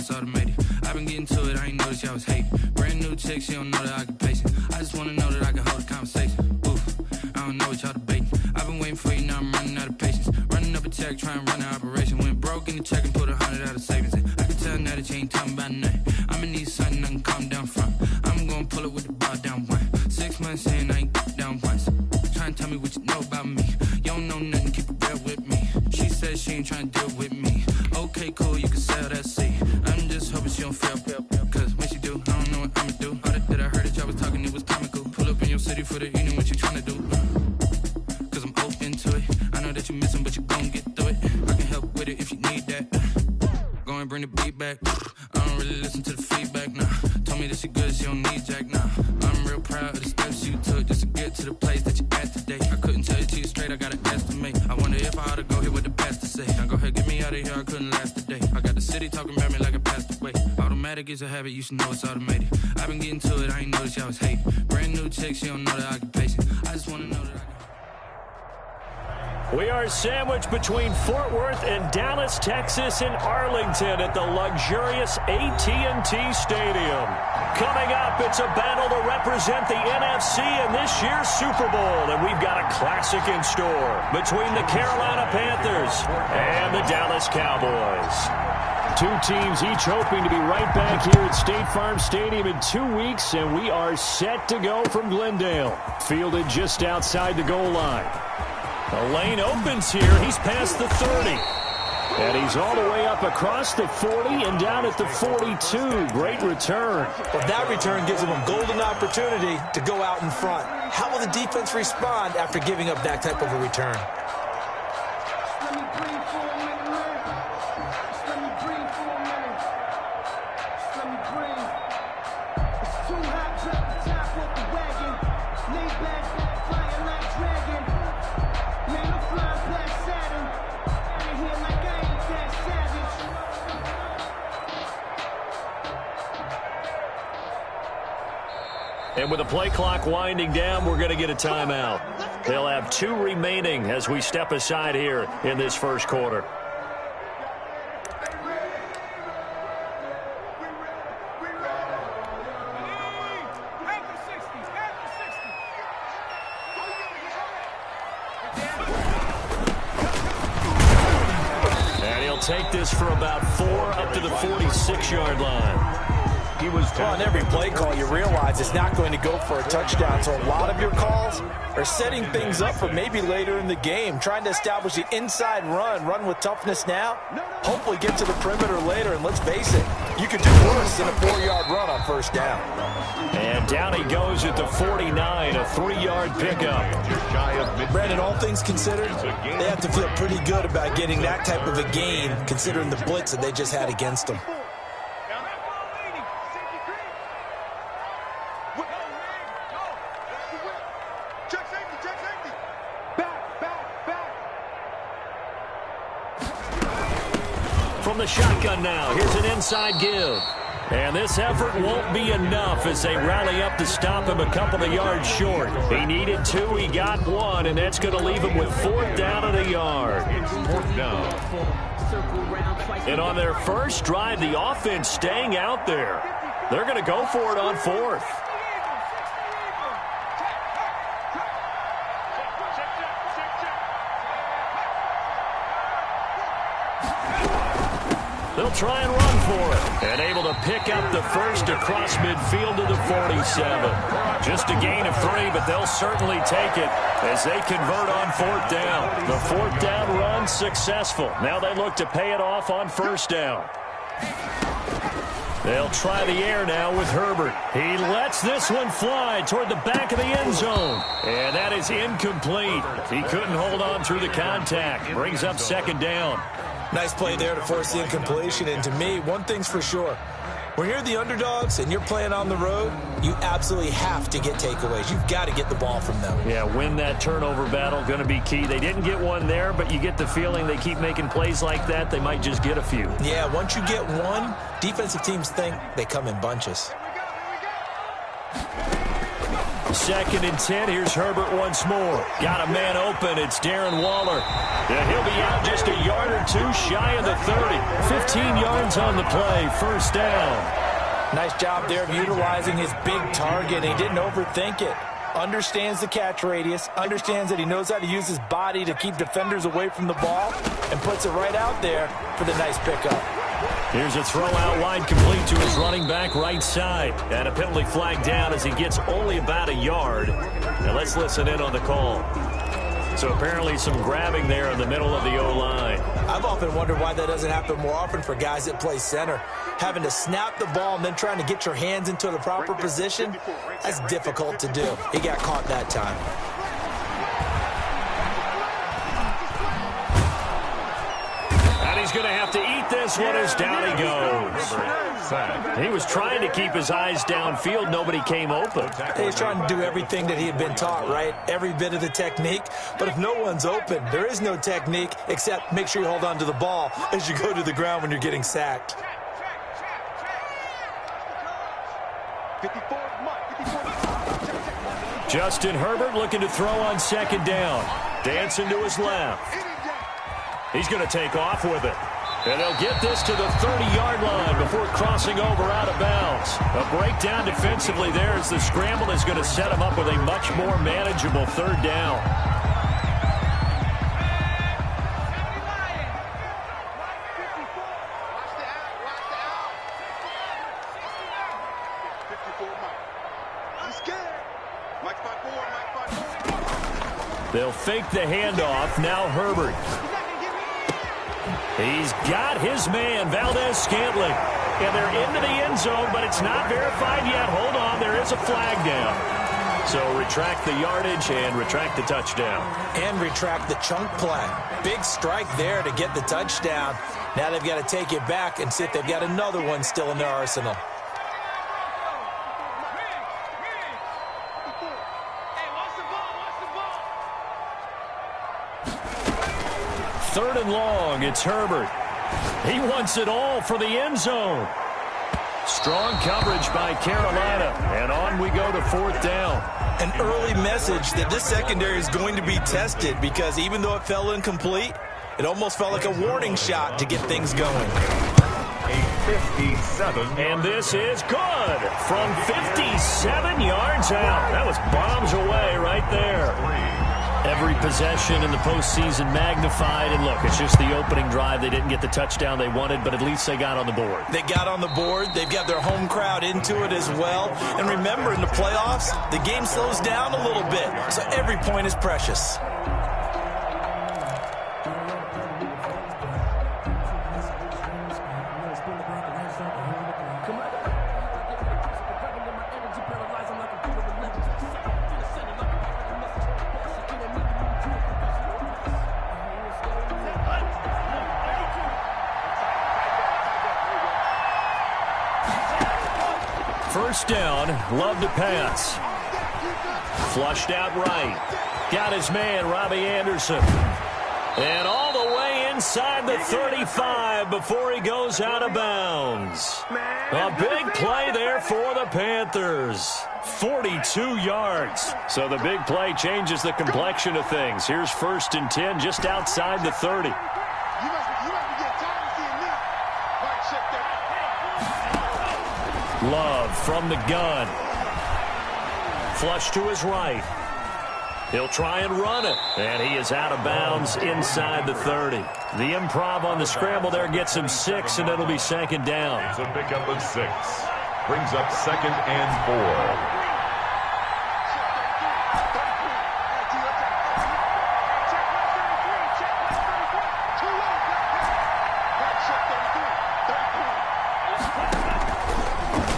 it's automated. I've been getting to it, I ain't noticed y'all was hating. Brand new chick, she don't know that I can pace it. I just wanna know that I can hold a conversation. Oof, I don't know what y'all debating. I've been waiting for you, now I'm running out of patience. Running up a check, trying to run an operation. Went broke in the check and put 100 out of savings in. I can tell now that you ain't talking about nothing. I'ma need something I can calm down from. I'm gonna pull it with the bar down one. 6 months in, I ain't down once. Trying to tell me what you know about me. You don't know nothing, keep it real with me. She said she ain't trying to deal with me. Okay, cool, you can sell that seat. I'm just hoping she don't fail. Cause when she do, I don't know what I'ma do. All that I heard that y'all was talking, it was comical. Pull up in your city for the evening, what you trying to do? Cause I'm open to it. I know that you're missing, but you gon' get through it. I can help with it if you need that. Go and bring the beat back. I don't really listen to the feedback, nah. Told me that she good, she don't need jack, nah. I'm real proud of the steps you took just to get to the place that you at today. I couldn't tell you to you straight, I gotta estimate. I wonder if I ought to go here with the pastor say. Now go ahead, get me out of here, I couldn't last a day. I got the city talking about me like I passed away. Automatic is a habit, you should know it's automated. I've been getting to it, I ain't noticed y'all was hating. Brand new chick, she don't know the occupation. I just wanna know that I can... We are sandwiched between Fort Worth and Dallas, Texas, and Arlington at the luxurious AT&T Stadium. Coming up, it's a battle to represent the NFC in this year's Super Bowl, and we've got a classic in store between the Carolina Panthers and the Dallas Cowboys. Two teams each hoping to be right back here at State Farm Stadium in 2 weeks, and we are set to go from Glendale. Fielded just outside the goal line. The lane opens here. He's past the 30. And he's all the way up across the 40 and down at the 42. Great return. Well, that return gives him a golden opportunity to go out in front. How will the defense respond after giving up that type of a return? And with the play clock winding down, we're going to get a timeout. They'll have 2 remaining as we step aside here in this first quarter. And he'll take this for about 4 up to the 46-yard line. He was on every play call. You realize it's not going to go for a touchdown. So a lot of your calls are setting things up for maybe later in the game, trying to establish the inside run with toughness now, hopefully get to the perimeter later. And let's face it, you could do worse than a 4-yard run on first down. And down he goes at the 49, a 3-yard pickup. Brandon, all things considered, they have to feel pretty good about getting that type of a gain, considering the blitz that they just had against them. From the shotgun now, here's an inside give. And this effort won't be enough as they rally up to stop him a couple of yards short. He needed 2, he got 1, and that's going to leave him with 4th down and a yard. 4th down. And on their first drive, the offense staying out there. They're going to go for it on 4th. They'll try and run for it. And able to pick up the first across midfield to the 47. Just a gain of 3, but they'll certainly take it as they convert on 4th down. The 4th down run successful. Now they look to pay it off on 1st down. They'll try the air now with Herbert. He lets this one fly toward the back of the end zone. And that is incomplete. He couldn't hold on through the contact. Brings up 2nd down. Nice play there to force the incompletion. And to me, one thing's for sure. When you're the underdogs and you're playing on the road, you absolutely have to get takeaways. You've got to get the ball from them. Yeah, win that turnover battle, going to be key. They didn't get one there, but you get the feeling they keep making plays like that, they might just get a few. Yeah, once you get one, defensive teams think they come in bunches. 2nd and 10. Here's Herbert once more. Got a man open. It's Darren Waller. Yeah, he'll be out just a yard or two shy of the 30. 15 yards on the play. 1st down. Nice job there of utilizing his big target. He didn't overthink it. Understands the catch radius, understands that he knows how to use his body to keep defenders away from the ball, and puts it right out there for the nice pickup. Here's a throw out wide, complete to his running back right side. And a penalty flag down as he gets only about a yard. Now let's listen in on the call. So apparently some grabbing there in the middle of the O-line. I've often wondered why that doesn't happen more often for guys that play center. Having to snap the ball and then trying to get your hands into the proper position, that's difficult to do. He got caught that time. And he's going to have to eat this one as down he goes. He was trying to keep his eyes downfield. Nobody came open. He's trying to do everything that he had been taught, right? Every bit of the technique. But if no one's open, there is no technique except make sure you hold on to the ball as you go to the ground when you're getting sacked. Justin Herbert looking to throw on 2nd down. Dancing to his left. He's going to take off with it. And they'll get this to the 30-yard line before crossing over out of bounds. A breakdown defensively there as the scramble is going to set him up with a much more manageable 3rd down. They'll fake the handoff. Now Herbert. He's got his man, Valdez-Scantling. And they're into the end zone, but it's not verified yet. Hold on, there is a flag down. So retract the yardage and retract the touchdown. And retract the chunk play. Big strike there to get the touchdown. Now they've got to take it back and see if they've got another one still in their arsenal. Third and long, it's Herbert. He wants it all for the end zone. Strong coverage by Carolina, and on we go to 4th down. An early message that this secondary is going to be tested because even though it fell incomplete, it almost felt like a warning shot to get things going. And this is good from 57 yards out. That was bombs away right there. Every possession in the postseason magnified. And look, it's just the opening drive. They didn't get the touchdown they wanted, but at least they got on the board. They got on the board. They've got their home crowd into it as well. And remember, in the playoffs, the game slows down a little bit. So every point is precious. First down, Love to pass. Flushed out right. Got his man, Robbie Anderson. And all the way inside the 35 before he goes out of bounds. A big play there for the Panthers. 42 yards. So the big play changes the complexion of things. Here's 1st and 10 just outside the 30. Love from the gun. Flush to his right. He'll try and run it. And he is out of bounds inside the 30. The improv on the scramble there gets him 6, and it'll be 2nd down. It's a pickup of 6. Brings up 2nd and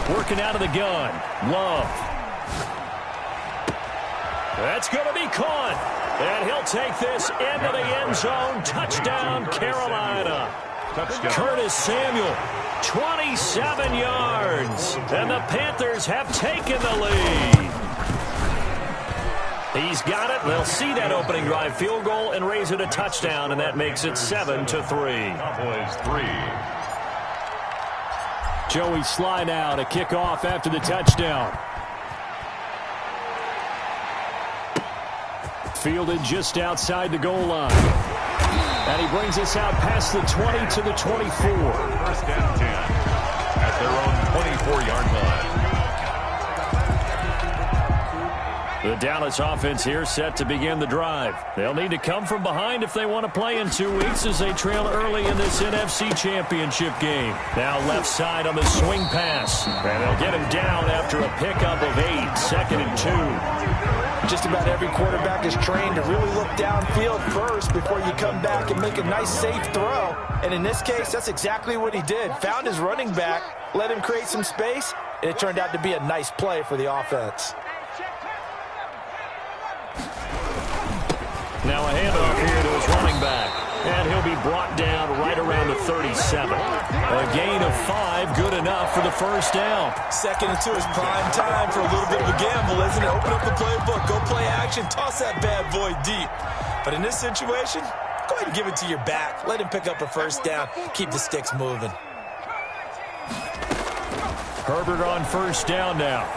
4. Working out of the gun. Love. That's going to be caught. And he'll take this into the end zone. Touchdown, Carolina. Touchdown. Curtis Samuel, 27 yards. And the Panthers have taken the lead. He's got it. They'll see that opening drive field goal and raise it a touchdown, and that makes it 7-3. Cowboys 3. Joey slide out, a kickoff after the touchdown. fielded just outside the goal line. And he brings us out past the 20 to the 24. First and 10 at their own 24-yard line. The Dallas offense here set to begin the drive. They'll need to come from behind if they want to play in 2 weeks as they trail early in this NFC Championship game. Now left side on the swing pass. And they'll get him down after a pickup of 8, 2nd and 2. Just about every quarterback is trained to really look downfield first before you come back and make a nice, safe throw. And in this case, that's exactly what he did. Found his running back, let him create some space, and it turned out to be a nice play for the offense. Now a handoff here to his running back. And he'll be brought down right around the 37. A gain of 5, good enough for the first down. 2nd and 2 is prime time for a little bit of a gamble, isn't it? Open up the playbook, go play action, toss that bad boy deep. But in this situation, go ahead and give it to your back. Let him pick up a first down. Keep the sticks moving. Herbert on first down now.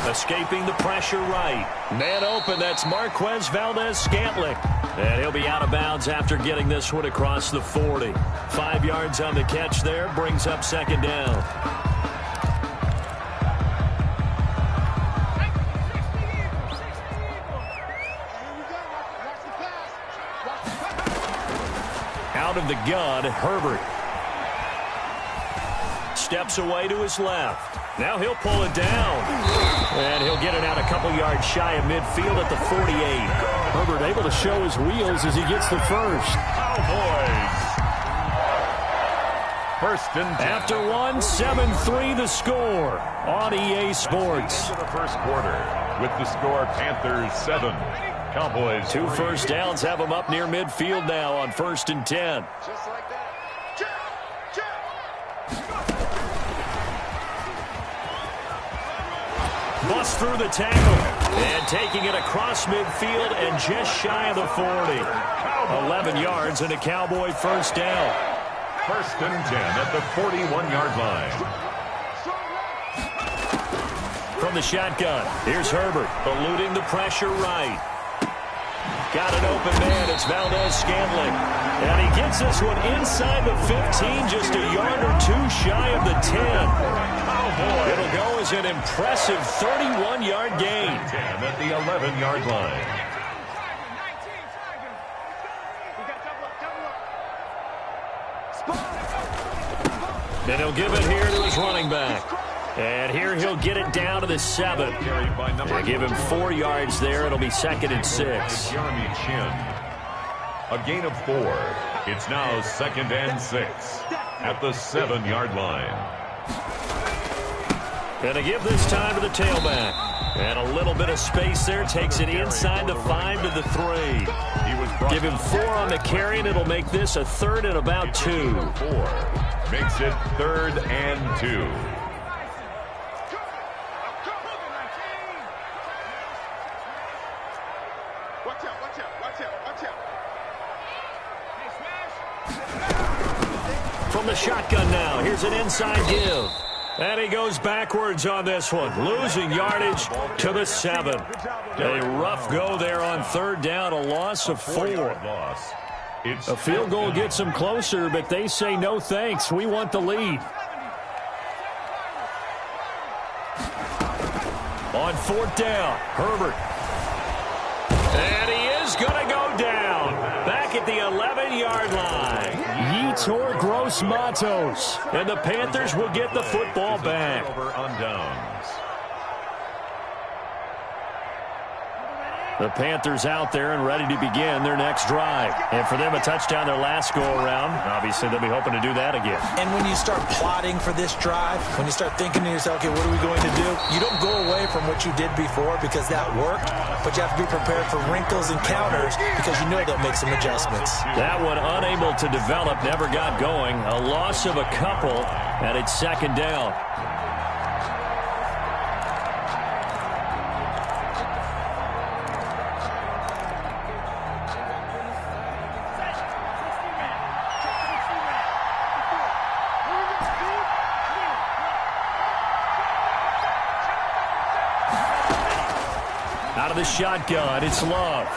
Escaping the pressure right. Man open, that's Marquez Valdez-Scantling. And he'll be out of bounds after getting this one across the 40. 5 yards on the catch there, brings up 2nd down. Out of the gun, Herbert. Steps away to his left. Now he'll pull it down. And he'll get it out a couple yards shy of midfield at the 48. Herbert able to show his wheels as he gets the first. Cowboys. First and 10. After 1, 7-3 the score on EA Sports. Into the first quarter with the score Panthers 7. Cowboys 2 first downs have them up near midfield now on 1st and 10. Just like that. Bust through the tackle. And taking it across midfield and just shy of the 40. 11 yards and a Cowboy first down. First and 10 at the 41-yard line. From the shotgun, here's Herbert, eluding the pressure right. Got an open man, it's Valdez-Scantling. And he gets this one inside the 15, just a yard or 2 shy of the 10. It'll go as an impressive 31-yard gain. 10 at the 11-yard line. Then he'll give it here to his running back. And here he'll get it down to the 7. They give him 4 yards there. It'll be 2nd and 6. Jeremy Chin. A gain of 4. It's now 2nd and 6 at the 7-yard line. And to give this time to the tailback. And a little bit of space there. Takes it inside the 5 to the 3. Give him 4 on the carry, and it'll make this a 3rd and about 2. 4 makes it 3rd and 2. From the shotgun now, here's an inside give. And he goes backwards on this one, losing yardage to the 7. A rough go there on 3rd down, a loss of 4. A field goal gets them closer, but they say no thanks. We want the lead. On 4th down, Herbert. And he is going to go down. Back at the 11-yard line. Yetur Gross-Matos. And the Panthers will get the football back. Over on downs. The Panthers out there and ready to begin their next drive. And for them, a touchdown their last go-around. Obviously, they'll be hoping to do that again. And when you start plotting for this drive, when you start thinking to yourself, okay, what are we going to do? You don't go away from what you did before because that worked, but you have to be prepared for wrinkles and counters because you know they'll make some adjustments. That one unable to develop, never got going. A loss of a couple, and it's 2nd down. Out of the shotgun, it's Love.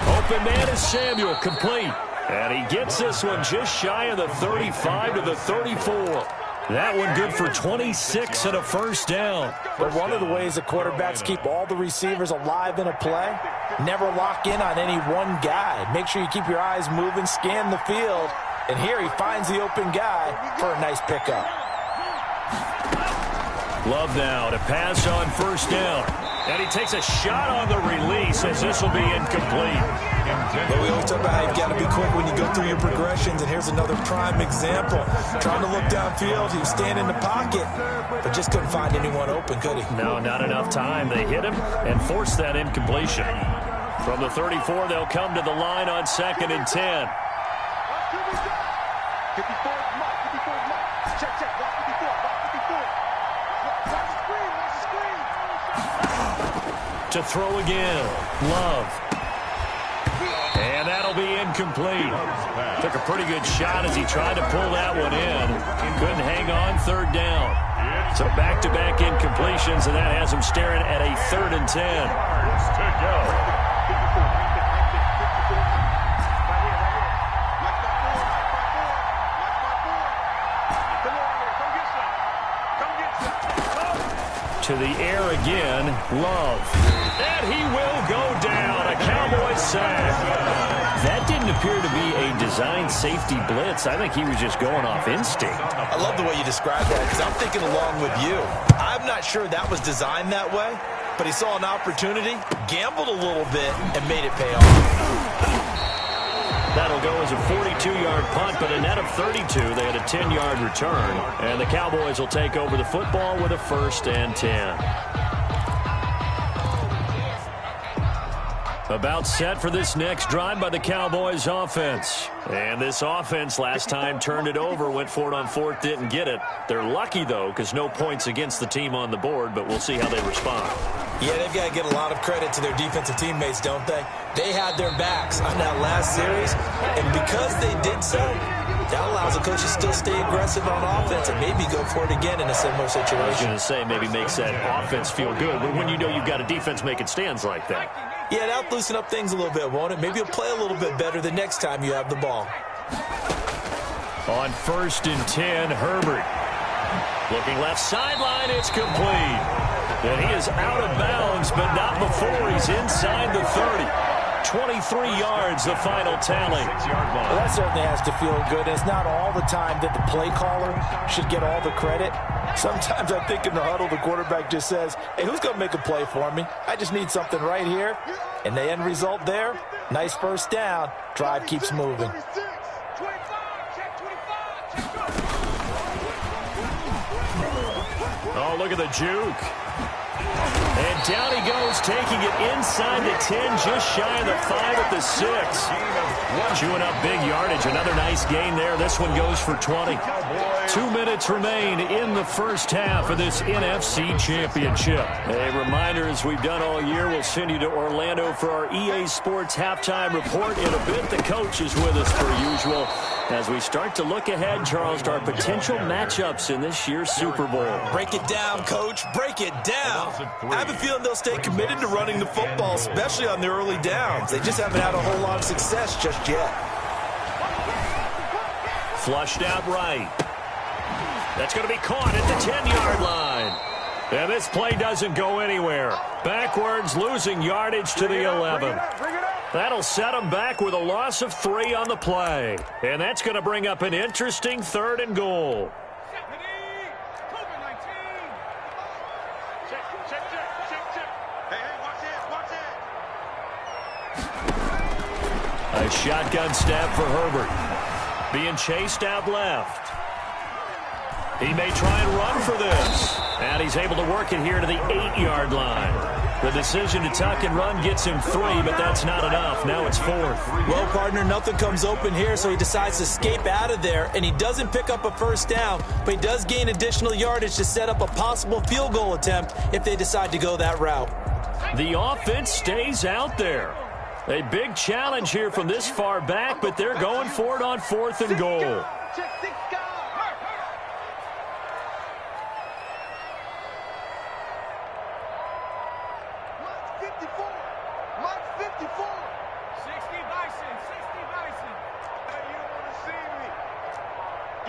Open man is Samuel, complete. And he gets this one just shy of the 35 to the 34. That one good for 26 and a first down. But one of the ways the quarterbacks keep all the receivers alive in a play, never lock in on any one guy. Make sure you keep your eyes moving, scan the field. And here he finds the open guy for a nice pickup. Love now to pass on first down. And he takes a shot on the release as this will be incomplete. But we always talk about how you've got to be quick when you go through your progressions, and here's another prime example. Trying to look downfield, he was standing in the pocket, but just couldn't find anyone open, could he? No, not enough time. They hit him and forced that incompletion. From the 34, they'll come to the line on 2nd and 10. To throw again, Love. And that'll be incomplete. Took a pretty good shot as he tried to pull that one in. Couldn't hang on, 3rd down. So back-to-back incompletions, and that has him staring at a 3rd and 10. To go. To the air again, Love. And he will go down. A Cowboys sack. That didn't appear to be a designed safety blitz. I think he was just going off instinct. I love the way you describe that because I'm thinking along with you. I'm not sure that was designed that way, but he saw an opportunity, gambled a little bit, and made it pay off. That'll go as a 42-yard punt, but a net of 32. They had a 10-yard return. And the Cowboys will take over the football with a 1st and 10. About set for this next drive by the Cowboys offense. And this offense last time turned it over, went for it on 4th, didn't get it. They're lucky, though, because no points against the team on the board, but we'll see how they respond. Yeah, they've got to get a lot of credit to their defensive teammates, don't they? They had their backs on that last series, and because they did so, that allows the coach to still stay aggressive on offense and maybe go for it again in a similar situation. I was going to say maybe makes that offense feel good, but when you know you've got a defense making stands like that. Yeah, that'll loosen up things a little bit, won't it? Maybe you'll play a little bit better the next time you have the ball. On 1st and 10, Herbert. Looking left sideline, it's complete. And he is out of bounds, but not before he's inside the 30. 23 yards, the final tally. Well, that certainly has to feel good. It's not all the time that the play caller should get all the credit. Sometimes I think in the huddle, the quarterback just says, hey, who's going to make a play for me? I just need something right here. And the end result there, nice 1st down. Drive keeps moving. Oh, look at the juke. And down he goes, taking it inside the 10, just shy of the 5 at the 6. Chewing up big yardage. Another nice gain there. This one goes for 20. 2 minutes remain in the first half of this NFC Championship. A reminder, as we've done all year, we'll send you to Orlando for our EA Sports halftime report. In a bit, the coach is with us per usual as we start to look ahead, Charles, to our potential matchups in this year's Super Bowl. Break it down, Coach. Break it down. I have a feeling they'll stay committed to running the football, especially on their early downs. They just haven't had a whole lot of success just yet. Flushed out right. That's going to be caught at the 10-yard line. And this play doesn't go anywhere. Backwards, losing yardage to the 11. That'll set them back with a loss of 3 on the play. And that's going to bring up an interesting 3rd and goal. A shotgun stab for Herbert. Being chased out left. He may try and run for this. And he's able to work it here to the 8-yard line. The decision to tuck and run gets him 3, but that's not enough. Now it's 4th. Well, partner, nothing comes open here, so he decides to escape out of there, and he doesn't pick up a 1st down, but he does gain additional yardage to set up a possible field goal attempt if they decide to go that route. The offense stays out there. A big challenge here from this far back, but they're going for it on 4th and goal. 54. Mike 54. 60 Bison. 60 Bison. Hey, you don't want to see me.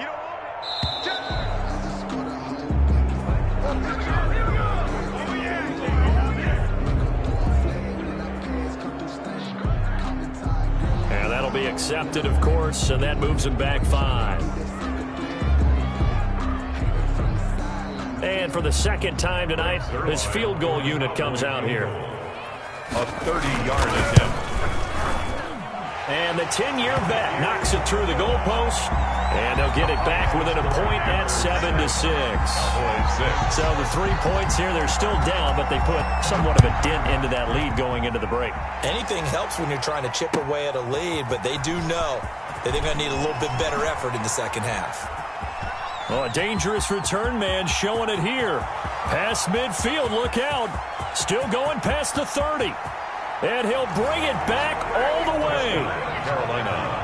You don't want it. And that'll be accepted, of course, and that moves him back 5. And for the second time tonight, his field goal unit comes out here. A 30-yard attempt. And the 10-year vet knocks it through the goalpost, and they'll get it back within a point at 7-6. So the 3 points here, they're still down, but they put somewhat of a dent into that lead going into the break. Anything helps when you're trying to chip away at a lead, but they do know that they're going to need a little bit better effort in the second half. Oh, a dangerous return man showing it here. Past midfield, look out. Still going past the 30. And he'll bring it back all the way. Carolina.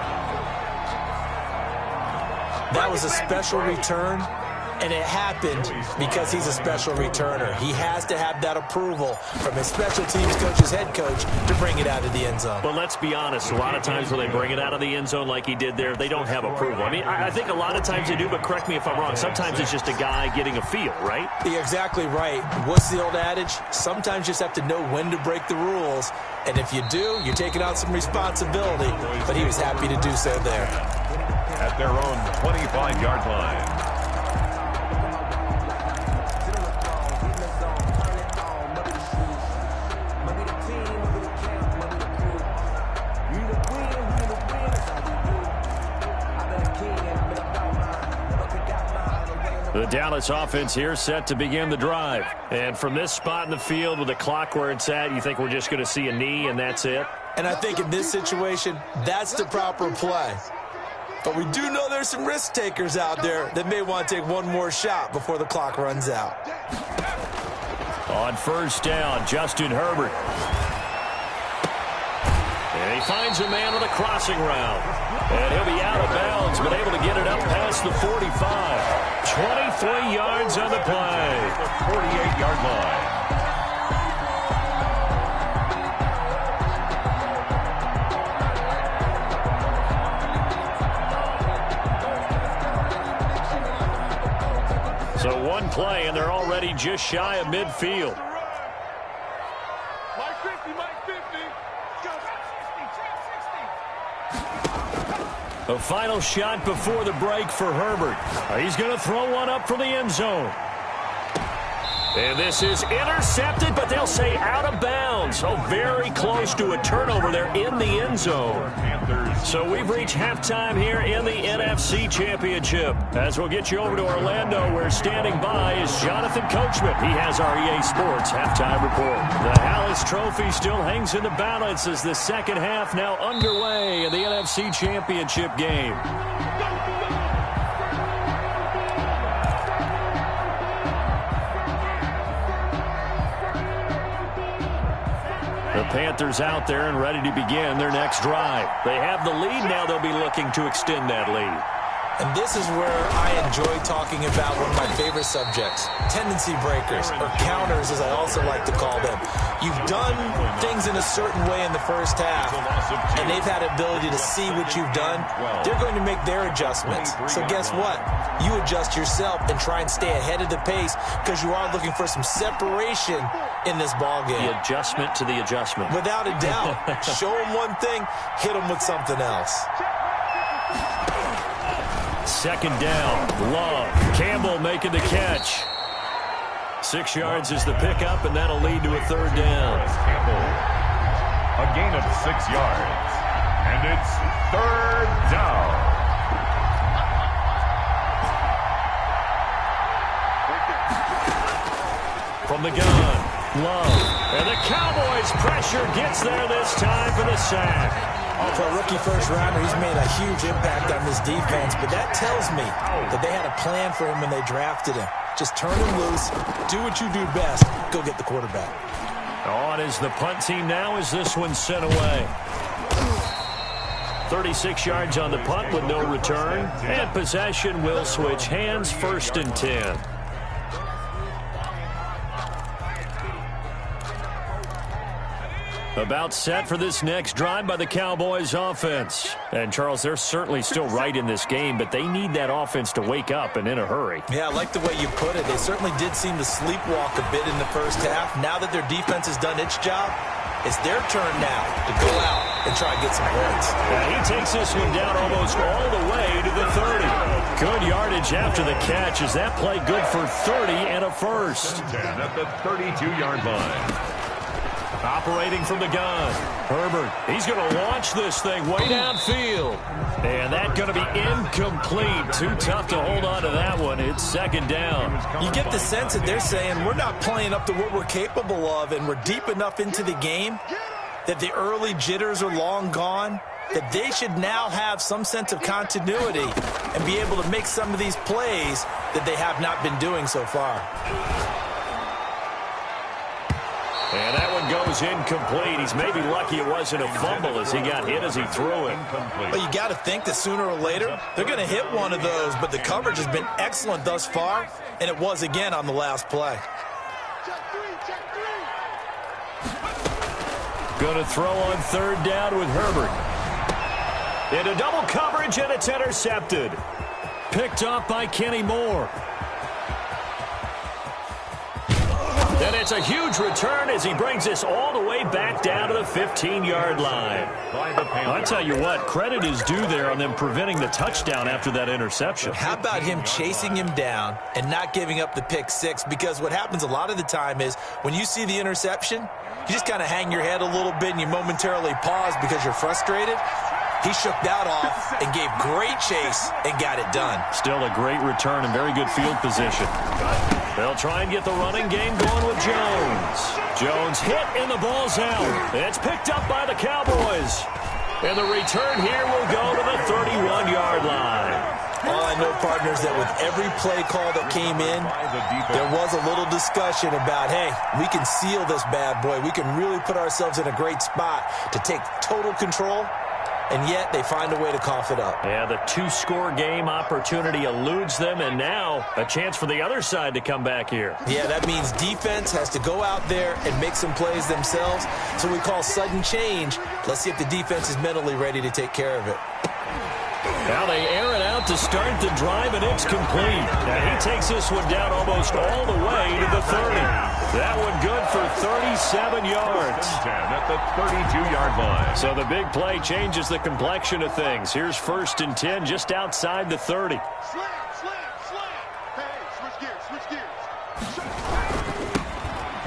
That was a special return, and it happened because he's a special returner. He has to have that approval from his special teams coach's head coach to bring it out of the end zone. But let's be honest, a lot of times when they bring it out of the end zone like he did there, they don't have approval. I mean, I think a lot of times they do, but correct me if I'm wrong. Sometimes it's just a guy getting a feel, right? You're exactly right. What's the old adage? Sometimes you just have to know when to break the rules, and if you do, you're taking on some responsibility. But he was happy to do so there. At their own 25-yard line. The Dallas offense here set to begin the drive. And from this spot in the field with the clock where it's at, you think we're just going to see a knee and that's it? And I think in this situation, that's the proper play. But we do know there's some risk takers out there that may want to take one more shot before the clock runs out. On first down, Justin Herbert. And he finds a man with a crossing route. And he'll be out of bounds, but able to get it up past the 45. 23 yards on the play. 48-yard line. So one play, and they're already just shy of midfield. Mike 50, Mike 50. A final shot before the break for Herbert. He's going to throw one up from the end zone. And this is intercepted, but they'll say out of bounds. So very close to a turnover there in the end zone. So we've reached halftime here in the NFC Championship. As we'll get you over to Orlando, where standing by is Jonathan Coachman. He has our EA Sports halftime report. The Hallis Trophy still hangs in the balance as the second half now underway in the NFC Championship game. The Panthers out there and ready to begin their next drive. They have the lead now. They'll be looking to extend that lead. And this is where I enjoy talking about one of my favorite subjects, tendency breakers, or counters as I also like to call them. You've done things in a certain way in the first half, and they've had ability to see what you've done. They're going to make their adjustments. So guess what? You adjust yourself and try and stay ahead of the pace because you are looking for some separation in this ballgame. The adjustment to the adjustment. Without a doubt. Show them one thing, hit them with something else. Second down, Love. Campbell making the catch. 6 yards is the pickup, and that'll lead to a third down. Campbell. A gain of 6 yards. And it's third down. From the gun, Love. And the Cowboys pressure gets there this time for the sack. For a rookie first-rounder, he's made a huge impact on this defense, but that tells me that they had a plan for him when they drafted him. Just turn him loose, do what you do best, go get the quarterback. On is the punt team now as this one's sent away. 36 yards on the punt with no return, and possession will switch hands, 1st and 10. About set for this next drive by the Cowboys offense. And, Charles, they're certainly still right in this game, but they need that offense to wake up and in a hurry. Yeah, I like the way you put it. They certainly did seem to sleepwalk a bit in the first half. Now that their defense has done its job, it's their turn now to go out and try and get some points. He takes this one down almost all the way to the 30. Good yardage after the catch. Is that play good for 30 and a first? At the 32-yard line. Operating from the gun. Herbert, he's going to launch this thing way downfield. And that's going to be incomplete. Too tough to hold on to that one. It's second down. You get the sense that they're saying we're not playing up to what we're capable of, and we're deep enough into the game that the early jitters are long gone, that they should now have some sense of continuity and be able to make some of these plays that they have not been doing so far. And that one goes incomplete. He's maybe lucky it wasn't a fumble as he got hit as he threw it. Well, you got to think that sooner or later they're going to hit one of those, but the coverage has been excellent thus far, and it was again on the last play. Going to throw on third down with Herbert. Into double coverage, and it's intercepted. Picked up by Kenny Moore. And it's a huge return as he brings this all the way back down to the 15-yard line. I tell you what, credit is due there on them preventing the touchdown after that interception. How about him chasing him down and not giving up the pick six? Because what happens a lot of the time is when you see the interception, you just kind of hang your head a little bit and you momentarily pause because you're frustrated. He shook that off and gave great chase and got it done. Still a great return and very good field position. They'll try and get the running game going with Jones. Jones hit and the ball's out. It's picked up by the Cowboys. And the return here will go to the 31-yard line. All I know, partners, that with every play call that came in, there was a little discussion about, hey, we can seal this bad boy. We can really put ourselves in a great spot to take total control. And yet they find a way to cough it up. Yeah, the two-score game opportunity eludes them, and now a chance for the other side to come back here. Yeah, that means defense has to go out there and make some plays themselves. So we call sudden change. Let's see if the defense is mentally ready to take care of it. Now they air it out to start the drive, and it's complete. Now he takes this one down almost all the way to the 30. That one good for 37 yards. 10 at the 32-yard line. So the big play changes the complexion of things. Here's 1st and 10 just outside the 30. Slam, slam, slam. Hey, switch gears.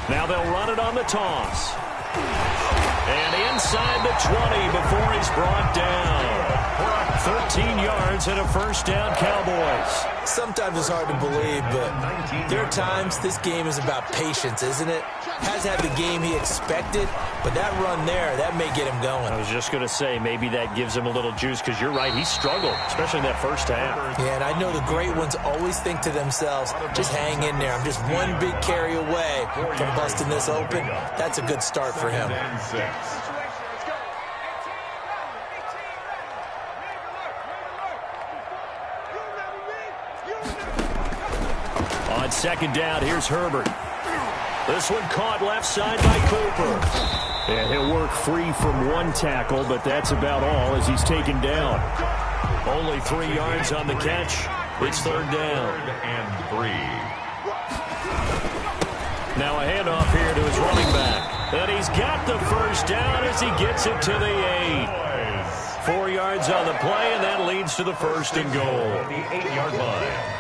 Now they'll run it on the toss. And inside the 20 before he's brought down. 13 yards and a first down, Cowboys. Sometimes it's hard to believe, but there are times this game is about patience, isn't it? Has had the game he expected, but that run there, that may get him going. I was just going to say, maybe that gives him a little juice, because you're right, he struggled, especially in that first half. Yeah, and I know the great ones always think to themselves, just hang in there. I'm just one big carry away from busting this open. That's a good start for him. On second down, here's Herbert. This one caught left side by Cooper. And he'll work free from one tackle, but that's about all as he's taken down. Only 3 yards on the catch. It's third down. And 3. Now a handoff here to his running back. And he's got the first down as he gets it to the 8. 4 yards on the play, and that leads to the 1st and goal. The 8-yard line.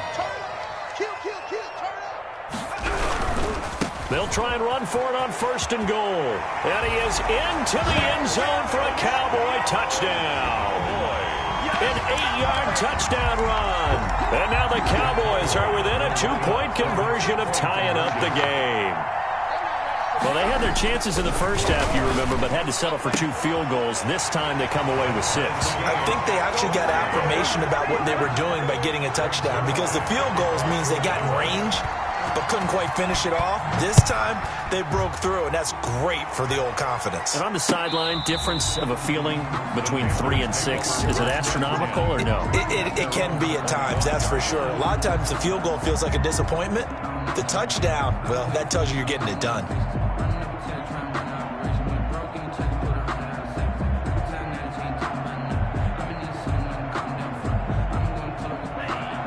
They'll try and run for it on 1st and goal. And he is into the end zone for a Cowboy touchdown. An 8-yard touchdown run. And now the Cowboys are within a 2-point conversion of tying up the game. Well, they had their chances in the first half, you remember, but had to settle for 2 field goals. This time they come away with 6. I think they actually got affirmation about what they were doing by getting a touchdown, because the field goals means they got in range but couldn't quite finish it off. This time, they broke through, and that's great for the old confidence. And on the sideline, difference of a feeling between 3 and 6, is it astronomical or no? It can be at times, that's for sure. A lot of times the field goal feels like a disappointment. The touchdown, well, that tells you you're getting it done.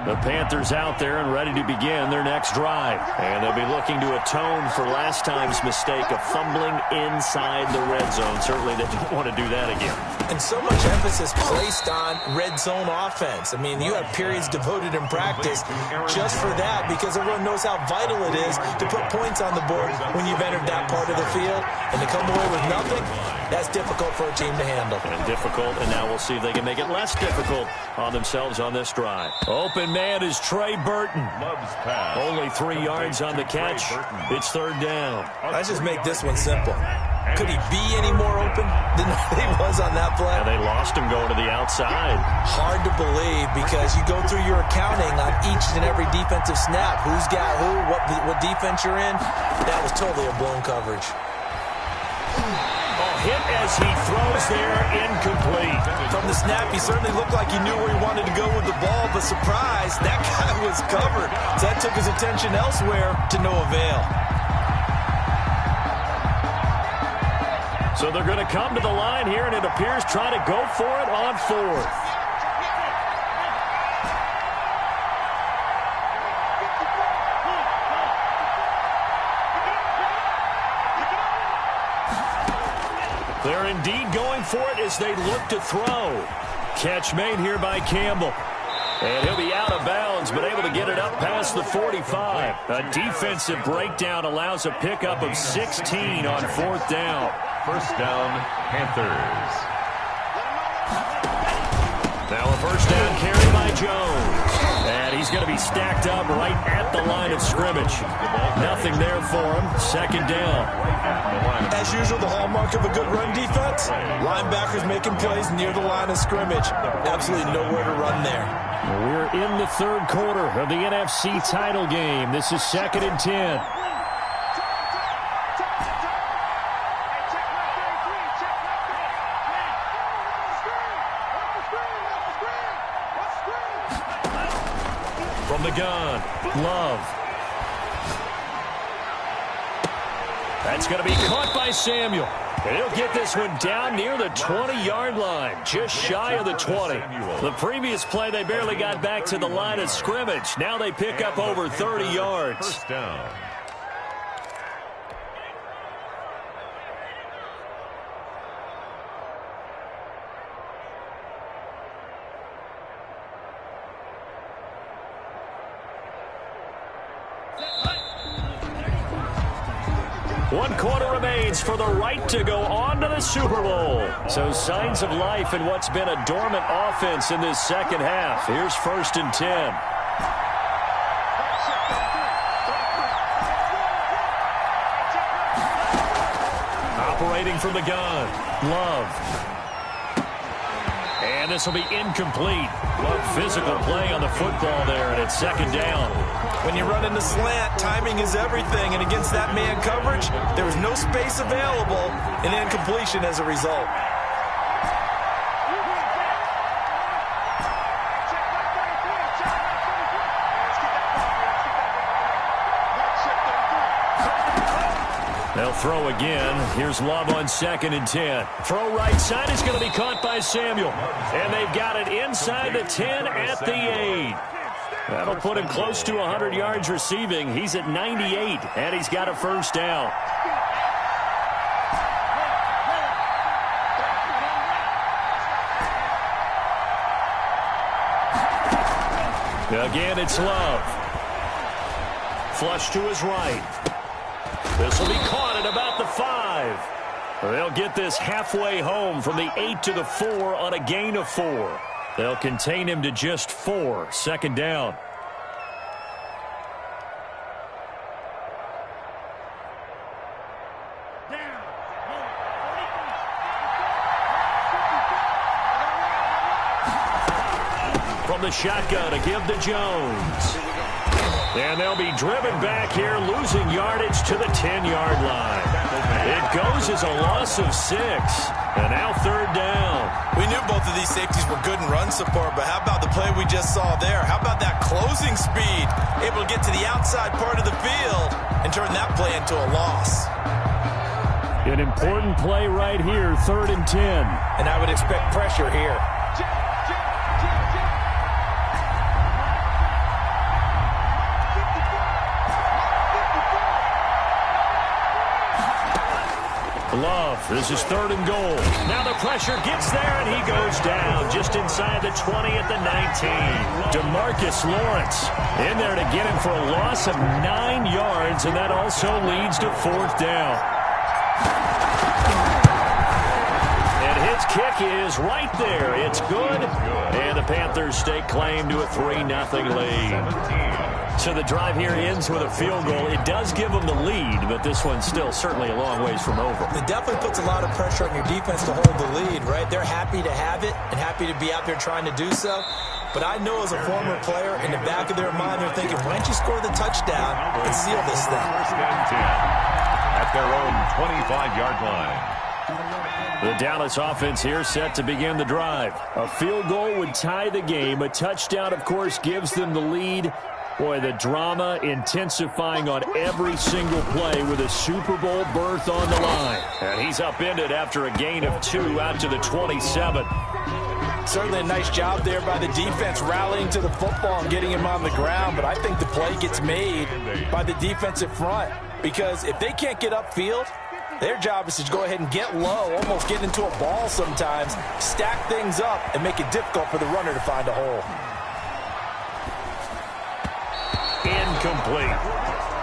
The Panthers out there and ready to begin their next drive. And they'll be looking to atone for last time's mistake of fumbling inside the red zone. Certainly they don't want to do that again. And so much emphasis placed on red zone offense. I mean, you have periods devoted in practice just for that because everyone knows how vital it is to put points on the board when you've entered that part of the field. And to come away with nothing, that's difficult for a team to handle. And difficult, and now we'll see if they can make it less difficult on themselves on this drive. Open man is Trey Burton. Only 3 yards on the catch. It's third down. Let's just make this one simple. Could he be any more open than he was on that play? And they lost him going to the outside. Hard to believe because you go through your accounting on each and every defensive snap. Who's got who, what defense you're in. That was totally a blown coverage. Hit as he throws there, incomplete. From the snap, he certainly looked like he knew where he wanted to go with the ball, but surprise, that guy was covered. So that took his attention elsewhere to no avail. So they're going to come to the line here, and it appears trying to go for it on fourth. They're indeed going for it as they look to throw. Catch made here by Campbell. And he'll be out of bounds, but able to get it up past the 45. A defensive breakdown allows a pickup of 16 on fourth down. First down, Panthers. Now a first down carry by Jones. And he's going to be stacked up right at the line of scrimmage. Nothing there for him. Second down. As usual, the hallmark of a good run defense, linebackers making plays near the line of scrimmage. Absolutely nowhere to run there. We're in the third quarter of the NFC title game. This is 2nd and 10. From the gun, Love. That's going to be caught by Samuel. And he'll get this one down near the 20-yard line, just shy of the 20. The previous play, they barely got back to the line of scrimmage. Now they pick up over 30 yards. First down. One quarter remains for the right to go on to the Super Bowl. So signs of life in what's been a dormant offense in this second half. Here's 1st and 10. Operating from the gun, Love. And this will be incomplete. Physical play on the football there, and it's second down. When you run in the slant, timing is everything, and against that man coverage, there was no space available, and incompletion as a result. They'll throw again. Here's Love on 2nd and 10. Throw right side is going to be caught by Samuel. And they've got it inside the 10 at the 8. That'll put him close to 100 yards receiving. He's at 98, and he's got a first down. Again, it's Love. Flush to his right. This will be caught at about the 5. They'll get this halfway home from the 8 to the 4 on a gain of 4. They'll contain him to just 4. Second down. From the shotgun to give to Jones. And they'll be driven back here, losing yardage to the 10-yard line. It goes as a loss of 6. And now third down. We knew both of these safeties were good in run support, but how about the play we just saw there? How about that closing speed? Able to get to the outside part of the field and turn that play into a loss. An important play right here, 3rd and 10. And I would expect pressure here. Love, this is 3rd and goal. Now the pressure gets there, and he goes down just inside the 20 at the 19. DeMarcus Lawrence in there to get him for a loss of 9 yards, and that also leads to 4th down. And his kick is right there. It's good, and the Panthers stake claim to a 3-0 lead. So the drive here ends with a field goal. It does give them the lead, but this one's still certainly a long ways from over. It definitely puts a lot of pressure on your defense to hold the lead, right? They're happy to have it and happy to be out there trying to do so. But I know as a former player, in the back of their mind, they're thinking, why don't you score the touchdown and seal this thing? 1st and 10 at their own 25-yard line. The Dallas offense here set to begin the drive. A field goal would tie the game. A touchdown, of course, gives them the lead. Boy, the drama intensifying on every single play with a Super Bowl berth on the line. And he's upended after a gain of 2 out to the 27. Certainly a nice job there by the defense rallying to the football and getting him on the ground. But I think the play gets made by the defensive front. Because if they can't get upfield, their job is to go ahead and get low, almost get into a ball sometimes, stack things up, and make it difficult for the runner to find a hole. Incomplete.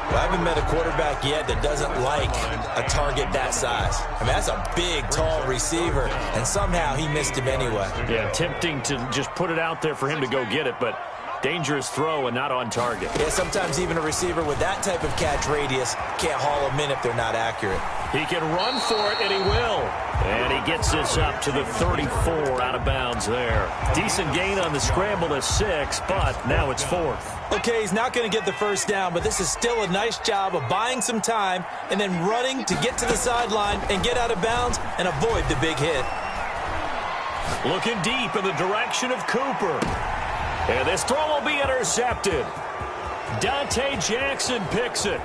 Well, I haven't met a quarterback yet that doesn't like a target that size. I mean, that's a big, tall receiver, and somehow he missed him anyway. Yeah, tempting to just put it out there for him to go get it, but dangerous throw and not on target. Yeah, sometimes even a receiver with that type of catch radius can't haul them in if they're not accurate. He can run for it, and he will. And he gets this up to the 34 out of bounds there. Decent gain on the scramble to 6, but now it's 4th. Okay, he's not going to get the 1st down, but this is still a nice job of buying some time and then running to get to the sideline and get out of bounds and avoid the big hit. Looking deep in the direction of Cooper. And this throw will be intercepted. Dante Jackson picks it.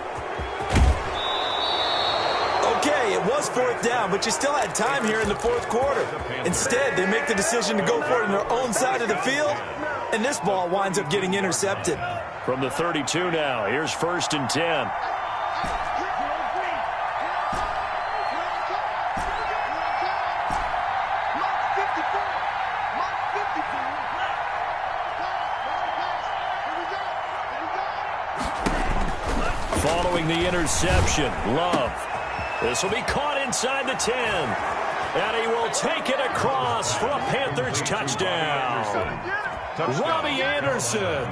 Okay, it was 4th down, but you still had time here in the 4th quarter. Instead, they make the decision to go for it on their own side of the field, and this ball winds up getting intercepted. From the 32 now, here's 1st and 10. Following the interception, Love. This will be caught inside the 10. And he will take it across for a Panthers touchdown. Robbie Anderson,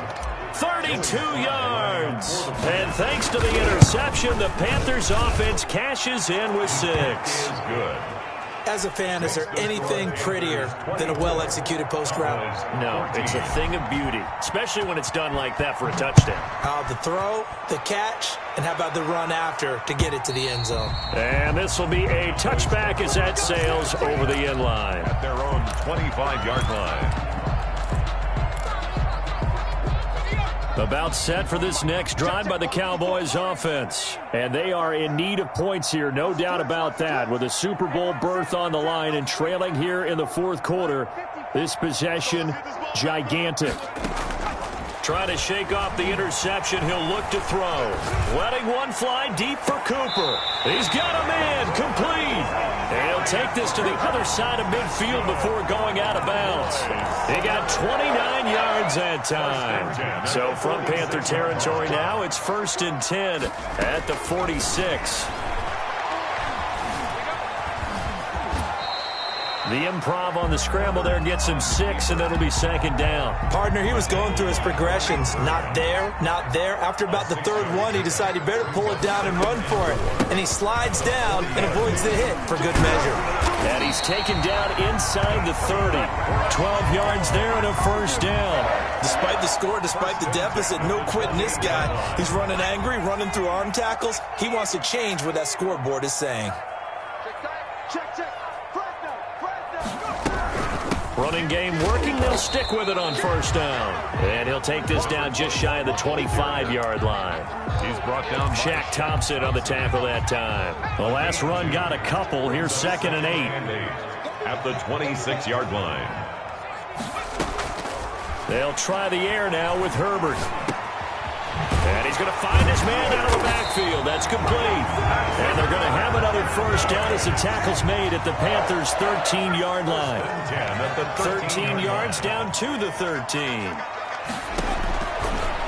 32 yards. And thanks to the interception, the Panthers offense cashes in with 6. Good. As a fan, is there anything prettier than a well-executed post route? No, it's a thing of beauty, especially when it's done like that for a touchdown. The throw, the catch, and how about the run after to get it to the end zone? And this will be a touchback as that sails over the end line. At their own 25-yard line. About set for this next drive by the Cowboys offense. And they are in need of points here, no doubt about that. With a Super Bowl berth on the line and trailing here in the 4th quarter, this possession, gigantic. Trying to shake off the interception, he'll look to throw. Letting one fly deep for Cooper. He's got a man, complete. And he'll take this to the other side of midfield before going out of bounds. He got 29 yards that time. So from Panther territory now, it's 1st and 10 at the 46. The improv on the scramble there gets him 6, and it'll be 2nd down. Partner, he was going through his progressions. Not there, not there. After about the 3rd one, he decided he better pull it down and run for it. And he slides down and avoids the hit for good measure. And he's taken down inside the 30. 12 yards there and a 1st down. Despite the score, despite the deficit, no quitting this guy. He's running angry, running through arm tackles. He wants to change what that scoreboard is saying. Check. Running game working. They'll stick with it on 1st down. And he'll take this down just shy of the 25-yard line. He's brought down Shaq Thompson on the tackle that time. The last run got a couple. Here's 2nd and 8. At the 26-yard line. They'll try the air now with Herbert. And he's going to find his man out of the backfield. That's complete. And they're going to have another first down as the tackle's made at the Panthers' 13-yard line. 13 yards down to the 13.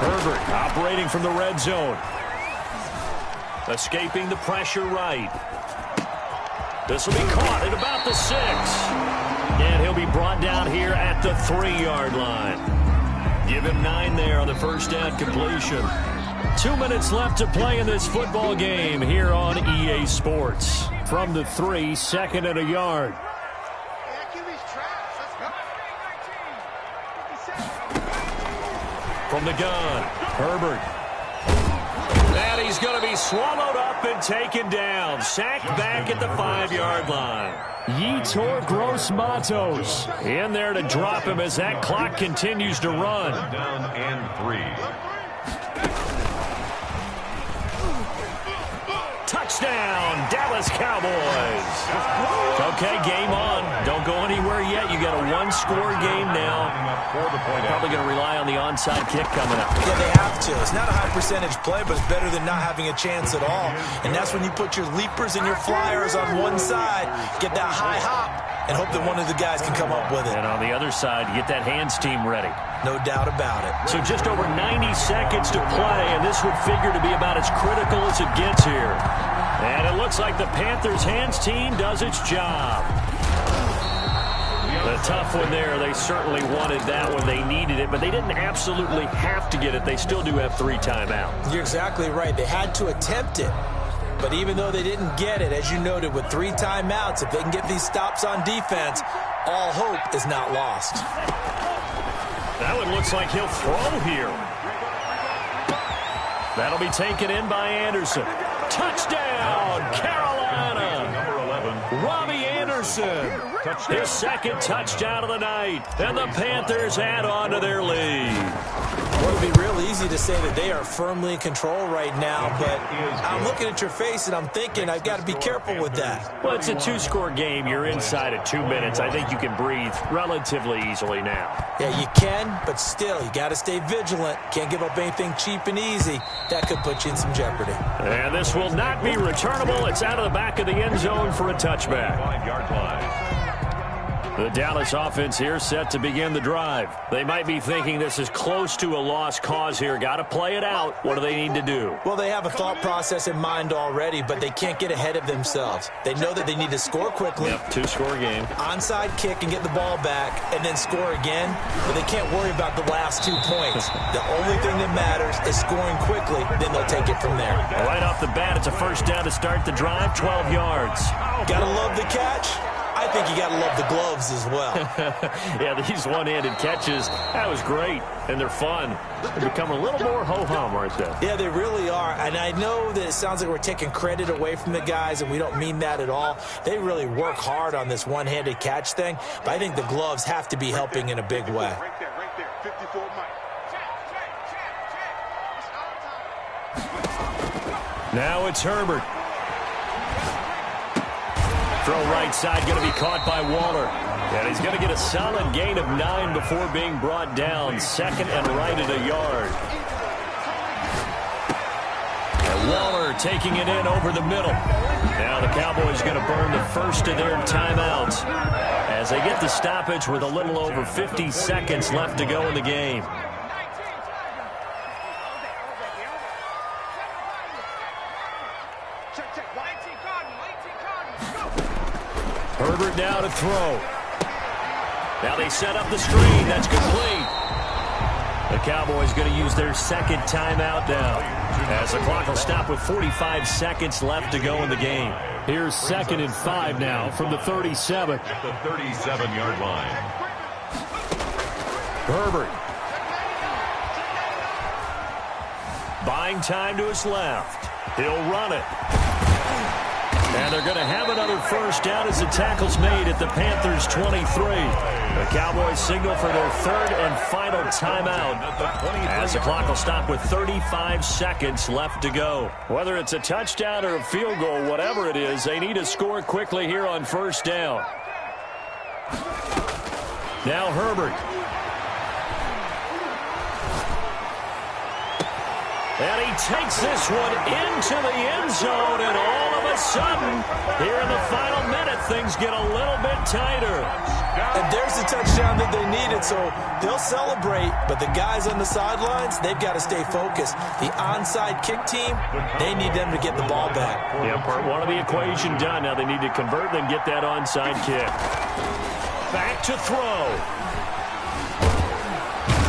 Herbert operating from the red zone. Escaping the pressure right. This will be caught at about the 6. And he'll be brought down here at the 3-yard line. Give him 9 there on the first down completion. 2 minutes left to play in this football game here on EA Sports. From the 3, second and a yard. From the gun, Herbert. And he's going to be swallowed up and taken down. Sacked back at the 5-yard line. Yetur Gross-Matos in there to drop him as that clock continues to run. Down and 3. Touchdown, Dallas Cowboys. Okay, game on. Don't go anywhere yet. You got a one-score game now. Probably going to rely on the onside kick coming up. Yeah, they have to. It's not a high-percentage play, but it's better than not having a chance at all. And that's when you put your leapers and your flyers on one side, get that high hop, and hope that one of the guys can come up with it. And on the other side, get that hands team ready. No doubt about it. So just over 90 seconds to play, and this would figure to be about as critical as it gets here. And it looks like the Panthers hands team does its job. The tough one there. They certainly wanted that one. They needed it, but they didn't absolutely have to get it. They still do have 3 timeouts. You're exactly right. They had to attempt it. But even though they didn't get it, as you noted, with 3 timeouts, if they can get these stops on defense, all hope is not lost. That one looks like he'll throw here. That'll be taken in by Anderson. Touchdown, Carolina. Number 11. Robbie Anderson. His second touchdown of the night. And the Panthers add on to their lead. Well, it would be real easy to say that they are firmly in control right now, but I'm looking at your face and I'm thinking I've got to be careful with that. Well, it's a 2-score game. You're inside of 2 minutes. I think you can breathe relatively easily now. Yeah, you can, but still, you got to stay vigilant. Can't give up anything cheap and easy. That could put you in some jeopardy. And this will not be returnable. It's out of the back of the end zone for a touchback. 5-yard line. The Dallas offense here set to begin the drive. They might be thinking this is close to a lost cause here. Got to play it out. What do they need to do? Well, they have a thought process in mind already, but they can't get ahead of themselves. They know that they need to score quickly. Yep, 2-score game. Onside kick and get the ball back and then score again. But they can't worry about the last 2 points. The only thing that matters is scoring quickly. Then they'll take it from there. Right off the bat, it's a first down to start the drive, 12 yards. Gotta love the catch. I think you got to love the gloves as well. Yeah, these one-handed catches, that was great, and they're fun. They become a little more ho-hum, aren't they? Yeah, they really are, and I know that it sounds like we're taking credit away from the guys, and we don't mean that at all. They really work hard on this one-handed catch thing, but I think the gloves have to be helping in a big way. Right there, 54 Mike. Now it's Herbert. Throw right side, going to be caught by Waller. And he's going to get a solid gain of 9 before being brought down. Second and right at a yard. And Waller taking it in over the middle. Now the Cowboys going to burn the first of their timeouts as they get the stoppage with a little over 50 seconds left to go in the game. Herbert now to throw. Now they set up the screen. That's complete. The Cowboys going to use their second timeout now, as the clock will stop with 45 seconds left to go in the game. Here's 2nd and 5 now from the 37. At the 37-yard line. Herbert. Buying time to his left. He'll run it. And they're going to have another first down as the tackle's made at the Panthers' 23. The Cowboys signal for their 3rd and final timeout as the clock will stop with 35 seconds left to go. Whether it's a touchdown or a field goal, whatever it is, they need to score quickly here on first down. Now Herbert. And he takes this one into the end zone, and all of a a sudden, here in the final minute, things get a little bit tighter. And there's the touchdown that they needed, so they'll celebrate. But the guys on the sidelines, they've got to stay focused. The onside kick team, they need them to get the ball back. Yeah, part one of the equation done. Now they need to convert, then get that onside kick. Back to throw.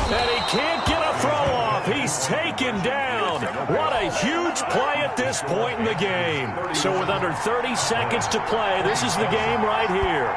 And he can't get a throw off. He's taken down. What a huge play at this point in the game. So with under 30 seconds to play, this is the game right here.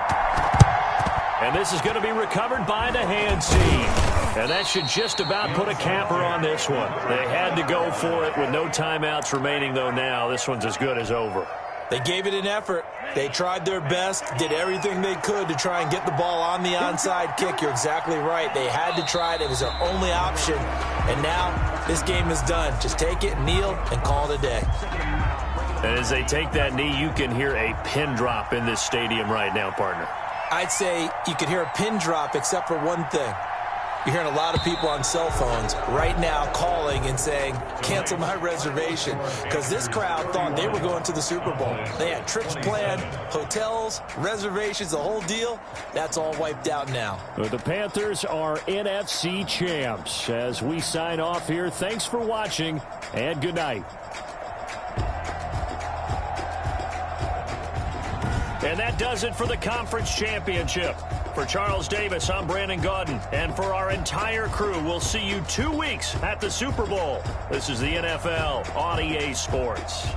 And this is going to be recovered by the hands team. And that should just about put a capper on this one. They had to go for it with no timeouts remaining, though now. This one's as good as over. They gave it an effort. They tried their best, did everything they could to try and get the ball on the onside kick. You're exactly right. They had to try it. It was their only option. And now this game is done. Just take it, kneel, and call it a day. And as they take that knee, you can hear a pin drop in this stadium right now, partner. I'd say you could hear a pin drop except for one thing. You're hearing a lot of people on cell phones right now calling and saying, cancel my reservation, because this crowd thought they were going to the Super Bowl. They had trips planned, hotels, reservations, the whole deal. That's all wiped out now. The Panthers are NFC champs. As we sign off here, thanks for watching, and good night. And that does it for the conference championship. For Charles Davis, I'm Brandon Gaudin. And for our entire crew, we'll see you 2 weeks at the Super Bowl. This is the NFL on EA Sports.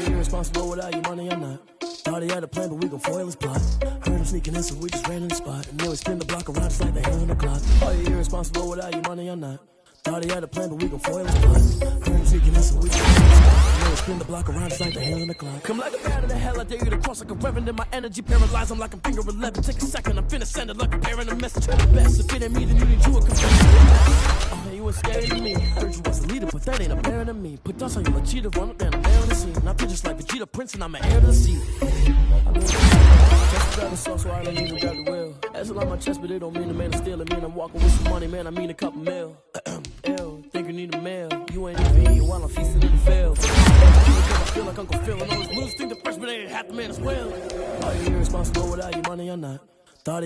Irresponsible without your money, I'm not. Thought he had a plan, but we gon' foil his plot. Heard him sneaking in, so we just ran in the spot. And then we spin the block around just like the hand on the clock. Are you irresponsible without your money, I'm not. Thought he had a plan, but we gon' foil his plot. Heard him sneaking in, so we just ran in the spot. And then we spin the block around just like the hand on the clock. Come like a bat of the hell, I dare you to cross like a reverend. And my energy paralyzed, I'm like I'm finger 11. Take a second, I'm finna send it like a parent, a message to the best. If it ain't me, then you need to a confession. Oh, you was scared of me. Heard you was a leader, but that ain't a parent of me. Put dust on you, a cheetah, run up, then I'm there on the scene. Now pictures like Vegeta Prince, and I'm an heir to the seat. Just grab the sauce, so I don't even grab the wheel. That's on my chest, but it don't mean the man is stealing. Man, I'm walking with some money, man, I mean a couple mil. Ew, think you need a mail. You ain't even eating while I'm feasting in the field. I feel like Uncle Phil, and all those losers think the freshman ain't half the man as well. Are you irresponsible without your money or not?